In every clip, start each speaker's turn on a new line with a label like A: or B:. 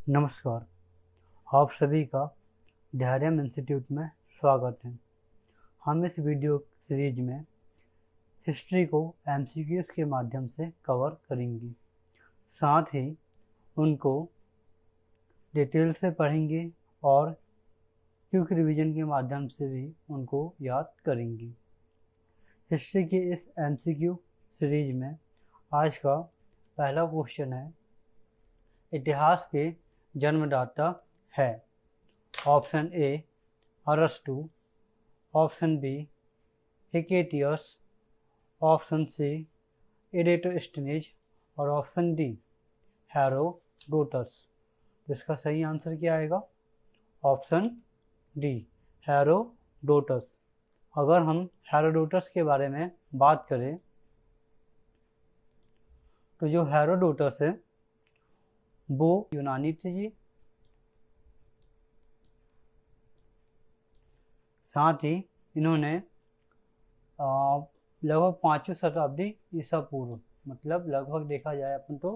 A: नमस्कार। आप सभी का धैर्यम इंस्टीट्यूट में स्वागत है। हम इस वीडियो सीरीज में हिस्ट्री को एमसीक्यूज़ के माध्यम से कवर करेंगे, साथ ही उनको डिटेल से पढ़ेंगे और क्विक रिवीजन के माध्यम से भी उनको याद करेंगे। हिस्ट्री की इस एमसीक्यू सीरीज में आज का पहला क्वेश्चन है, इतिहास के जन्मदाता है। ऑप्शन ए अरस्तु, option B Hecataeus, option C Eratosthenes और ऑप्शन डी हेरोडोटस। तो इसका सही आंसर क्या आएगा? Option D Herodotus. अगर हम हेरोडोटस के बारे में बात करें तो जो हेरोडोटस है वो यूनानी थे जी। साथ ही इन्होंने लगभग 5वीं शताब्दी ईसा पूर्व, मतलब लगभग देखा जाए अपन तो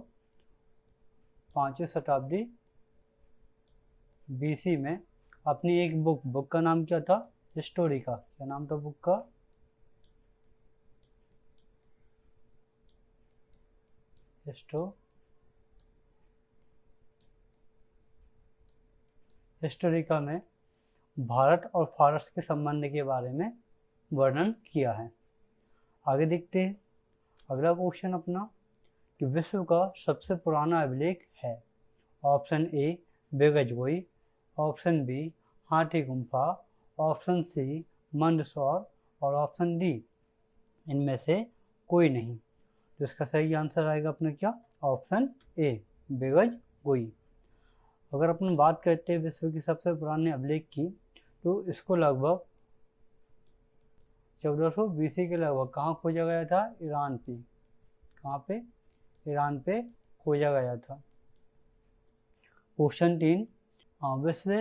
A: 5वीं शताब्दी बीसी में अपनी एक बुक का नाम क्या था? हिस्टोरिका। क्या नाम था बुक का? हिस्टोरिका में भारत और फारस के संबंध के बारे में वर्णन किया है। आगे देखते हैं अगला क्वेश्चन अपना कि विश्व का सबसे पुराना अभिलेख है। ऑप्शन ए बेगजगोई, ऑप्शन बी हाथी गुम्फा, ऑप्शन सी मंदसौर और ऑप्शन डी इनमें से कोई नहीं। तो इसका सही आंसर आएगा अपना क्या? ऑप्शन ए बेगजगोई। अगर अपन बात करते हैं विश्व की सबसे पुराने अभिलेख की, तो इसको लगभग 1400 बीसी के लगभग कहाँ खोजा गया था? ईरान पे। कहाँ पे? ईरान पे खोजा गया था। क्वेश्चन 3, विश्व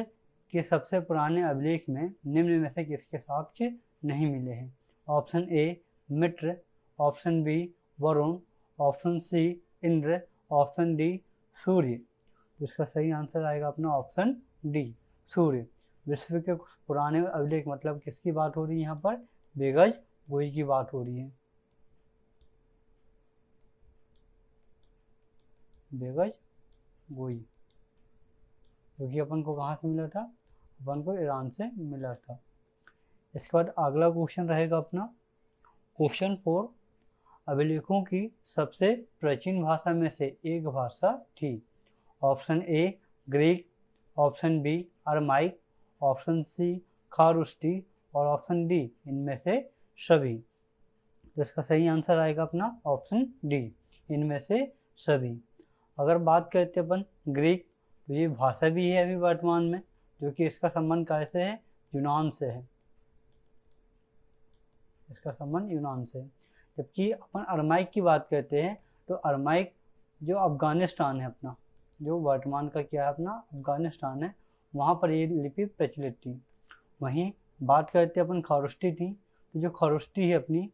A: के सबसे पुराने अभिलेख में निम्न में से किसके साक्ष्य नहीं मिले हैं? Option A Mitra, option B Varun, option C Indra, option D Surya. तो इसका सही आंसर आएगा अपना ऑप्शन डी सूर्य। विश्व के पुराने अभिलेख मतलब किसकी बात हो रही है यहाँ पर? बेगजगोई की बात हो रही है। बेगजगोई क्योंकि अपन को कहाँ से मिला था? अपन को ईरान से मिला था। इसके बाद अगला क्वेश्चन रहेगा अपना क्वेश्चन 4, अभिलेखों की सबसे प्राचीन भाषा में से एक भाषा थी। Option A Greek, option B Aramaic, option C Kharoshthi और ऑप्शन डी इनमें से सभी। तो इसका सही आंसर आएगा अपना ऑप्शन डी इनमें से सभी। अगर बात करते अपन ग्रीक, तो ये भाषा भी है अभी वर्तमान में, जो कि इसका संबंध कैसे है? यूनान से है। इसका संबंध यूनान से। जबकि अपन अरमाइक की बात करते हैं तो अरमाइक जो अफगानिस्तान है अपना, जो वर्तमान का क्या है अपना अफगानिस्तान है, वहाँ पर ये लिपि प्रचलित थी। वहीं बात करते अपन खारुष्टी थी, तो जो खारुष्टी है अपनी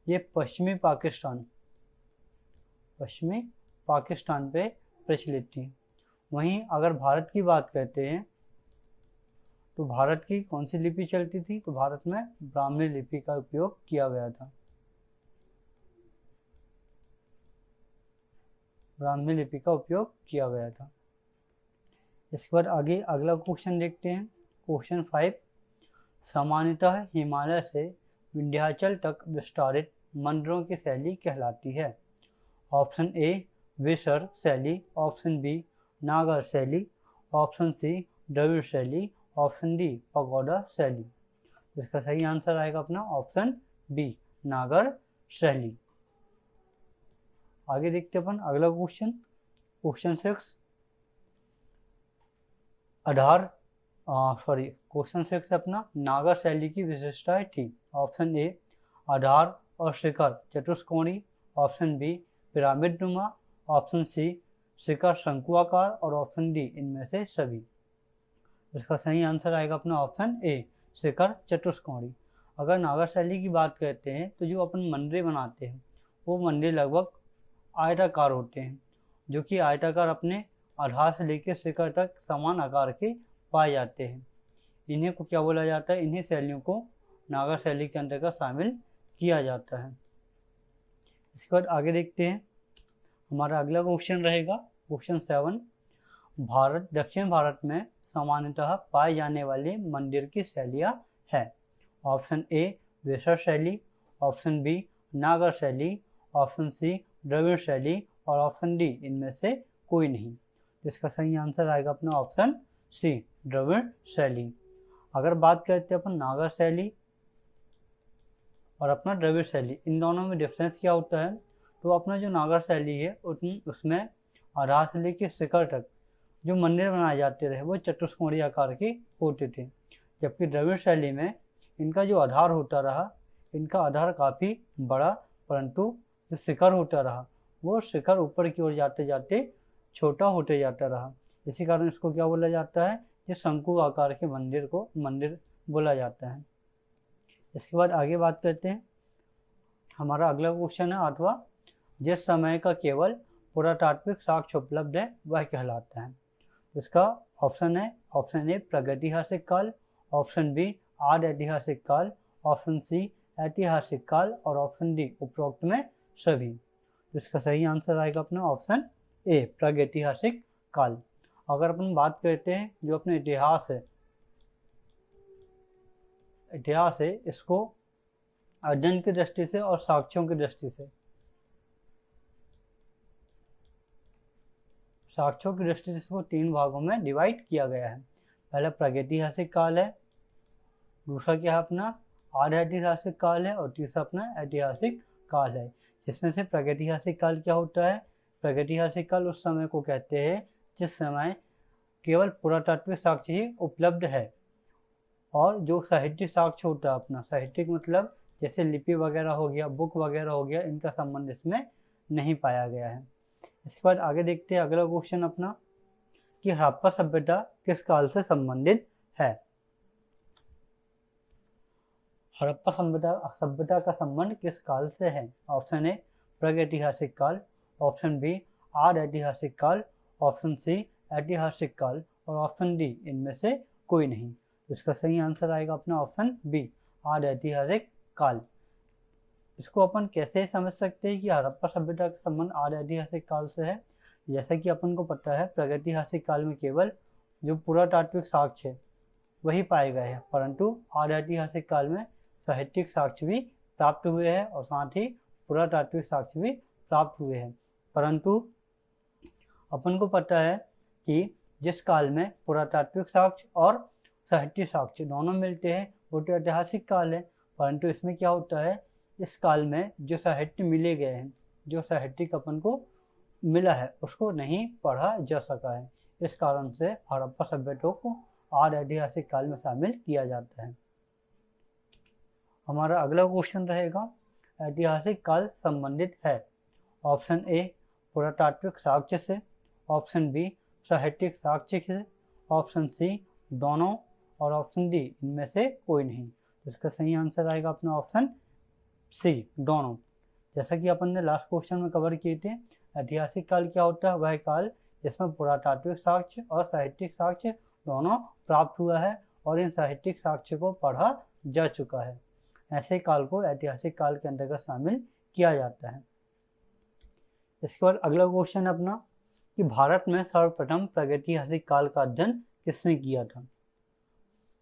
A: ये पश्चिमी पाकिस्तान पे प्रचलित थी। वहीं अगर भारत की बात करते हैं तो भारत की कौन सी लिपि चलती थी? तो भारत में ब्राह्मणी लिपि का उपयोग किया गया था। ब्राह्मणी लिपि का उपयोग किया गया था। इसके बाद आगे अगला क्वेश्चन देखते हैं क्वेश्चन 5, सामान्यतः हिमालय से विंध्याचल तक विस्तारित मंदिरों की शैली कहलाती है। ऑप्शन ए वेसर शैली, ऑप्शन बी नागर शैली, ऑप्शन सी द्रविड़ शैली, ऑप्शन डी पगोडा शैली। इसका सही आंसर आएगा अपना ऑप्शन बी नागर शैली। आगे देखते अपन अगला क्वेश्चन क्वेश्चन 6, क्वेश्चन 6 अपना नागर शैली की विशेषताएं थी। ऑप्शन ए आधार और शिखर चतुष्कोणी, ऑप्शन बी पिरामिड नुमा, ऑप्शन सी शिखर शंकुआकार और ऑप्शन डी इनमें से सभी। इसका सही आंसर आएगा अपना ऑप्शन ए शिखर चतुष्कोणी। अगर नागर शैली की बात करते हैं तो जो अपन मंदिर बनाते हैं वो मंदिर लगभग आयताकार होते हैं, जो कि आयताकार अपने आधार से लेकर शिखर तक समान आकार के पाए जाते हैं। इन्हीं को क्या बोला जाता है? इन्हीं शैलियों को नागर शैली के अंतर्गत शामिल किया जाता है। इसके बाद आगे देखते हैं, हमारा अगला क्वेश्चन रहेगा क्वेश्चन 7। दक्षिण भारत में सामान्यतः पाए जाने वाले मंदिर की शैलियाँ है। ऑप्शन ए वेसर शैली, ऑप्शन बी नागर शैली, ऑप्शन सी द्रविड़ शैली और ऑप्शन डी इनमें से कोई नहीं। इसका सही आंसर आएगा अपना ऑप्शन सी द्रविड़ शैली। अगर बात करते हैं अपन नागर शैली और अपना द्रविड़ शैली, इन दोनों में डिफरेंस क्या होता है? तो अपना जो नागर शैली है उसमें आधार से लेकर शिखर तक जो मंदिर बनाए जाते रहे वो चतुष्कोणीय आकार के होते थे, जबकि द्रविड़ शैली में इनका जो आधार होता रहा, इनका आधार काफ़ी बड़ा, परंतु जो शिखर होता रहा वो शिखर ऊपर की ओर जाते जाते छोटा होते जाता रहा। इसी कारण इसको क्या बोला जाता है? ये शंकु आकार के मंदिर को मंदिर बोला जाता है। इसके बाद आगे बात करते हैं, हमारा अगला क्वेश्चन है 8वां। जिस समय का केवल पुरातात्विक साक्ष्य उपलब्ध है वह कहलाता है। इसका ऑप्शन ए प्रागैतिहासिक काल, ऑप्शन बी आदि ऐतिहासिक काल, ऑप्शन सी ऐतिहासिक काल और ऑप्शन डी उपरोक्त में सभी। तो इसका सही आंसर आएगा अपना ऑप्शन ए प्रागैतिहासिक काल। अगर अपन बात करते हैं जो अपने इतिहास है इसको अध्ययन की दृष्टि से और साक्ष्यों की दृष्टि से, साक्ष्यों की दृष्टि से इसको 3 भागों में डिवाइड किया गया है। पहला प्रागैतिहासिक काल है, दूसरा क्या है अपना आदि ऐतिहासिक काल है और तीसरा अपना ऐतिहासिक काल है। जिसमें से प्रागैतिहासिक काल क्या होता है? प्रागैतिहासिक काल उस समय को कहते हैं जिस समय केवल पुरातात्विक साक्ष्य ही उपलब्ध है और जो साहित्यिक साक्ष्य होता है अपना, साहित्यिक मतलब जैसे लिपि वगैरह हो गया, बुक वगैरह हो गया, इनका संबंध इसमें नहीं पाया गया है। इसके बाद आगे देखते हैं अगला क्वेश्चन अपना कि हड़प्पा सभ्यता किस काल से संबंधित है। हड़प्पा सभ्यता का संबंध किस काल से है? ऑप्शन ए प्रागैतिहासिक काल, ऑप्शन बी आदि ऐतिहासिक काल, ऑप्शन सी ऐतिहासिक काल और ऑप्शन डी इनमें से कोई नहीं। इसका सही आंसर आएगा अपना ऑप्शन बी आदि ऐतिहासिक काल। इसको अपन कैसे समझ सकते हैं कि हड़प्पा सभ्यता का संबंध आदि ऐतिहासिक काल से है? जैसा कि अपन को पता है प्रागैतिहासिक काल में केवल जो पुरातात्विक साक्ष्य है वही पाए गए हैं, परंतु आदि ऐतिहासिक काल में साहित्यिक साक्ष्य भी प्राप्त हुए हैं और साथ ही पुरातात्विक साक्ष्य भी प्राप्त हुए हैं। परंतु अपन को पता है कि जिस काल में पुरातात्विक साक्ष्य और साहित्यिक साक्ष्य दोनों मिलते हैं वो तो ऐतिहासिक काल है, परंतु इसमें क्या होता है, इस काल में जो साहित्य मिले गए हैं, जो साहित्यिक अपन को मिला है उसको नहीं पढ़ा जा सका है। इस कारण से हड़प्पा सभ्यता को आदि ऐतिहासिक काल में शामिल किया जाता है। हमारा अगला क्वेश्चन रहेगा ऐतिहासिक काल संबंधित है। ऑप्शन ए पुरातात्विक साक्ष्य से, ऑप्शन बी साहित्यिक साक्ष्य से, ऑप्शन सी दोनों और ऑप्शन डी इनमें से कोई नहीं। तो इसका सही आंसर आएगा अपना ऑप्शन सी दोनों। जैसा कि अपन ने लास्ट क्वेश्चन में कवर किए थे, ऐतिहासिक काल क्या होता है? वह काल जिसमें पुरातात्विक साक्ष्य और साहित्यिक साक्ष्य दोनों प्राप्त हुआ है और इन साहित्यिक साक्ष्य को पढ़ा जा चुका है। ऐसे काल को ऐतिहासिक काल के अंतर्गत शामिल किया जाता है। इसके बाद अगला क्वेश्चन अपना कि भारत में सर्वप्रथम प्रागैतिहासिक काल का अध्ययन किसने किया था?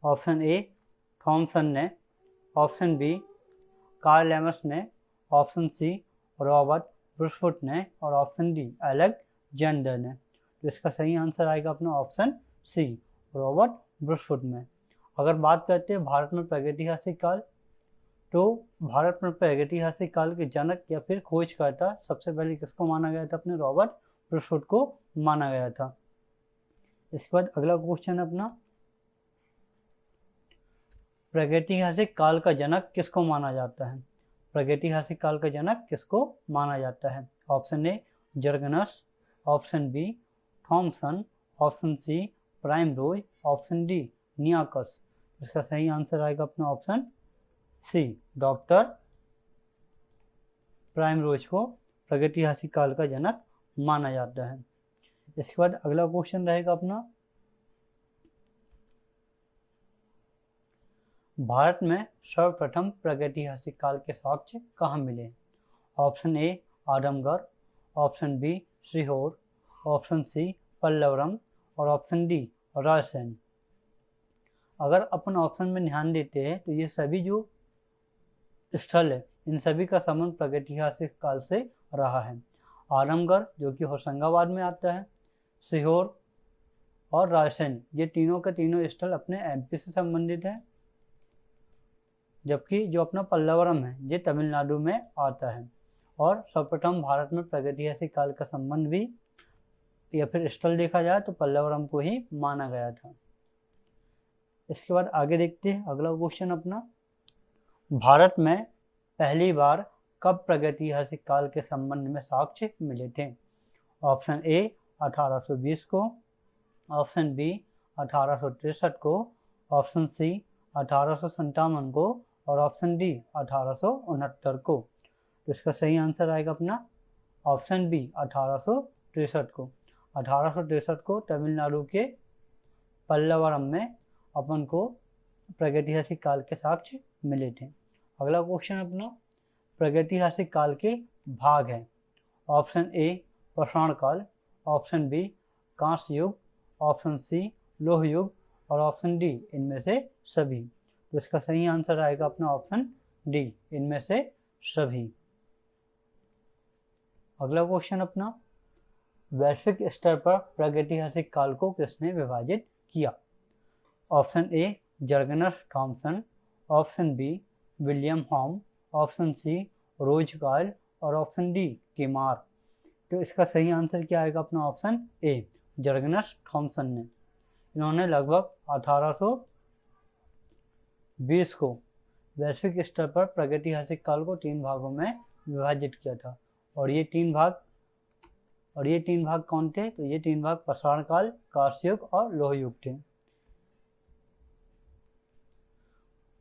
A: ऑप्शन ए थॉमसन ने, ऑप्शन बी कार्ल लेमस ने, ऑप्शन सी रॉबर्ट ब्रुसफुट ने और ऑप्शन डी अलेक्जेंडर ने। तो इसका सही आंसर आएगा अपना ऑप्शन सी रॉबर्ट ब्रुसफुट में। अगर बात करते हैं भारत में प्रागैतिहासिक काल, तो भारत में प्रागैतिहासिक काल के जनक या फिर खोजकर्ता सबसे पहले किसको माना गया था? अपने रॉबर्ट ब्रुसफुट को माना गया था। इसके बाद अगला क्वेश्चन अपना प्रागैतिहासिक काल का जनक किसको माना जाता है? प्रागैतिहासिक काल का जनक किसको माना जाता है? Option A Jurgensen, option B Thomsen, option C Primrose, option D Nearchus. इसका सही आंसर आएगा अपना ऑप्शन सी डॉक्टर प्राइमरोज को प्रागैतिहासिक काल का जनक माना जाता है। इसके बाद अगला क्वेश्चन रहेगा अपना, भारत में सर्वप्रथम प्रागैतिहासिक काल के साक्ष्य कहाँ मिले? Option A Adamgarh, option B Sehore, option C Pallavaram और ऑप्शन डी रायसेन। अगर अपन ऑप्शन में ध्यान देते हैं तो ये सभी जो स्थल है इन सभी का संबंध प्रागैतिहासिक काल से रहा है। आदमगढ़ जो कि होशंगाबाद में आता है, सीहोर और रायसेन ये तीनों के तीनों स्थल अपने एमपी से संबंधित है, जबकि जो अपना पल्लवरम है ये तमिलनाडु में आता है। और सर्वप्रथम भारत में प्रागैतिहासिक काल का संबंध भी या फिर स्थल देखा जाए तो पल्लवरम को ही माना गया था। इसके बाद आगे देखते हैं अगला क्वेश्चन अपना, भारत में पहली बार कब प्रागैतिहासिक काल के संबंध में साक्ष्य मिले थे? ऑप्शन ए 1820 को, ऑप्शन बी 1863 को, ऑप्शन सी 1857 को और ऑप्शन डी 1869 को। तो इसका सही आंसर आएगा अपना ऑप्शन बी 1863 को। 1863 को तमिलनाडु के पल्लवरम में अपन को प्रागैतिहासिक काल के साक्ष्य मिले थे। अगला क्वेश्चन अपना, प्रागैतिहासिक काल के भाग हैं। ऑप्शन ए पाषाण काल, ऑप्शन बी कांस्य युग, ऑप्शन सी लोह युग और ऑप्शन डी इनमें से सभी। तो इसका सही आंसर आएगा अपना ऑप्शन डी इनमें से सभी। अगला क्वेश्चन अपना, वैश्विक स्तर पर प्रागैतिहासिक काल को किसने विभाजित किया? Option A Jurgensen Thomsen, option B William Home, option C रोजकाल और ऑप्शन डी कीमार। तो इसका सही आंसर क्या आएगा अपना ऑप्शन ए जर्गनस थॉमसन ने। इन्होंने लगभग 1820 को वैश्विक स्तर पर प्रागैतिहासिक काल को 3 भागों में विभाजित किया था। और ये तीन भाग कौन थे? तो ये 3 भाग पाषाण काल, कांस्य युग और लोह युग थे।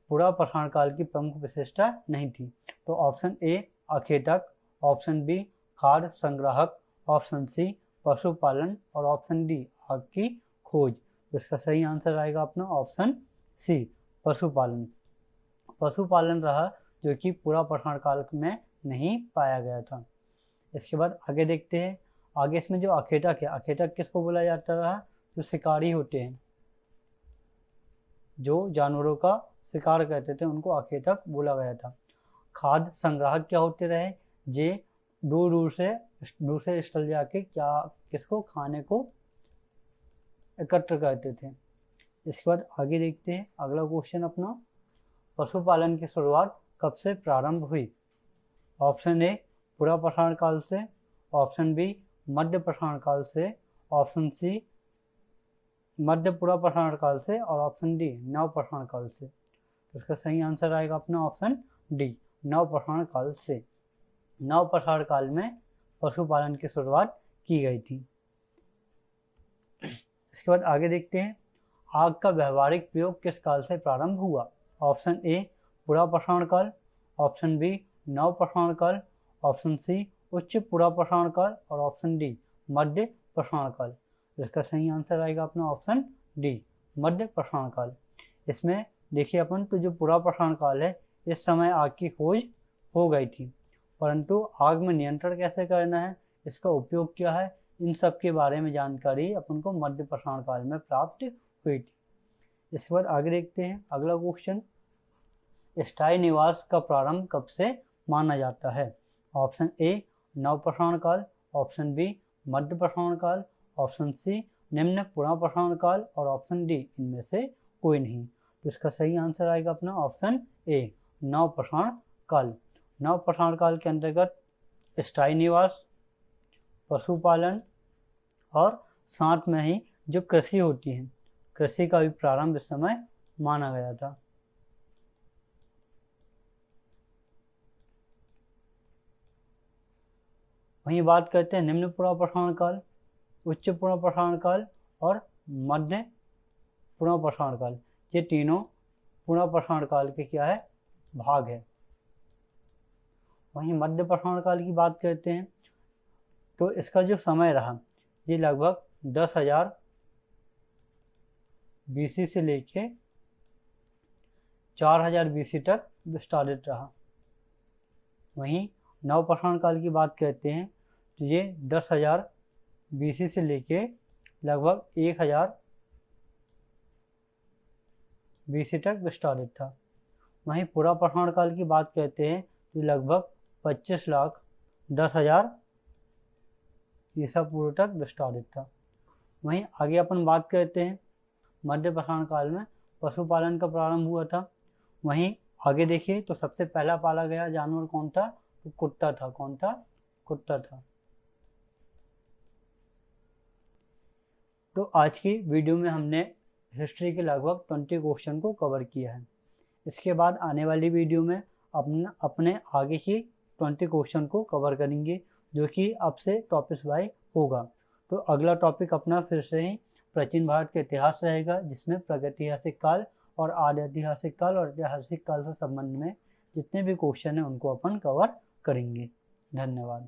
A: पूरा पाषाण काल की प्रमुख विशेषता नहीं थी। तो ऑप्शन ए अखेटक, ऑप्शन बी खाद्य संग्राहक, ऑप्शन सी पशुपालन और ऑप्शन डी आग की खोज। तो इसका सही आंसर आएगा अपना ऑप्शन सी पशुपालन। पशुपालन रहा जो कि पूरा पाषाण काल में नहीं पाया गया था। इसके बाद आगे देखते हैं, आगे इसमें जो अखेटक है, अखेटक किसको बोला जाता रहा? जो शिकारी होते हैं, जो जानवरों का शिकार करते थे उनको अखेटक बोला गया था। खाद्य संग्राहक क्या होते रहे? जे दूर से स्थल जाके किसको खाने को एकत्र करते थे। इसके बाद आगे देखते हैं अगला क्वेश्चन अपना, पशुपालन की शुरुआत कब से प्रारंभ हुई? ऑप्शन ए पूरा पाषाण काल से, ऑप्शन बी मध्य पाषाण काल से, ऑप्शन सी मध्य पूरा पाषाण काल से और ऑप्शन डी नव पाषाण काल से। तो इसका सही आंसर आएगा अपना ऑप्शन डी नव पाषाण काल से। नव पाषाण काल में पशुपालन की शुरुआत की गई थी। इसके बाद आगे देखते हैं, आग का व्यवहारिक प्रयोग किस काल से प्रारंभ हुआ? ऑप्शन ए पूरा पाषाण काल, ऑप्शन बी नव पाषाण काल, ऑप्शन सी उच्च पूरा पाषाण काल और ऑप्शन डी मध्य पाषाण काल। इसका सही आंसर आएगा अपना ऑप्शन डी मध्य पाषाण काल। इसमें देखिए अपन तो जो पूरा पाषाण काल है इस समय आग की खोज हो गई थी, परंतु आग में नियंत्रण कैसे करना है, इसका उपयोग क्या है, इन सब के बारे में जानकारी अपन को मध्य पाषाण काल में प्राप्त हुई थी। इसके बाद आगे देखते हैं अगला क्वेश्चन, स्थायी निवास का प्रारंभ कब से माना जाता है? ऑप्शन ए नव पाषाण काल, ऑप्शन बी मध्य पाषाण काल, ऑप्शन सी निम्न पूरा पाषाण काल और ऑप्शन डी इनमें से कोई नहीं। तो इसका सही आंसर आएगा अपना ऑप्शन ए नव पाषाण काल। नव पाषाण काल के अंतर्गत स्थायी निवास, पशुपालन और साथ में ही जो कृषि होती है, कृषि का भी प्रारंभ इस समय माना गया था। वहीं बात करते हैं निम्न पूरा पाषाण काल, उच्च पूरा पाषाण काल और मध्य पूरा पाषाण काल। ये तीनों पूरा पाषाण काल के क्या है, भाग है। वहीं मध्य पाषाण काल की बात करते हैं तो इसका जो समय रहा ये लगभग 10,000 BC से लेके 4,000 BC तक विस्तारित रहा। वहीं नवपाषाण काल की बात करते हैं तो ये 10,000 BC से लेके लगभग 1,000 BC तक विस्तारित था। वहीं पुरापाषाण काल की बात करते हैं तो लगभग 25,10,000 ईसा पूर्व तक विस्तारित था। वहीं आगे अपन बात करते हैं मध्यपाषाण काल में पशुपालन का प्रारंभ हुआ था। वहीं आगे देखिए तो सबसे पहला पाला गया जानवर कौन था? तो कुत्ता था। कौन था? कुत्ता था। तो आज की वीडियो में हमने हिस्ट्री के लगभग 20 क्वेश्चन को कवर किया है। इसके बाद आने वाली वीडियो में अपने आगे की 20 क्वेश्चन को कवर करेंगे, जो कि अब से टॉपिक वाइज होगा। तो अगला टॉपिक अपना फिर से ही प्राचीन भारत के इतिहास रहेगा, जिसमें प्रागैतिहासिक काल और आदि ऐतिहासिक काल और ऐतिहासिक काल से संबंध में जितने भी क्वेश्चन हैं उनको अपन कवर करेंगे। धन्यवाद।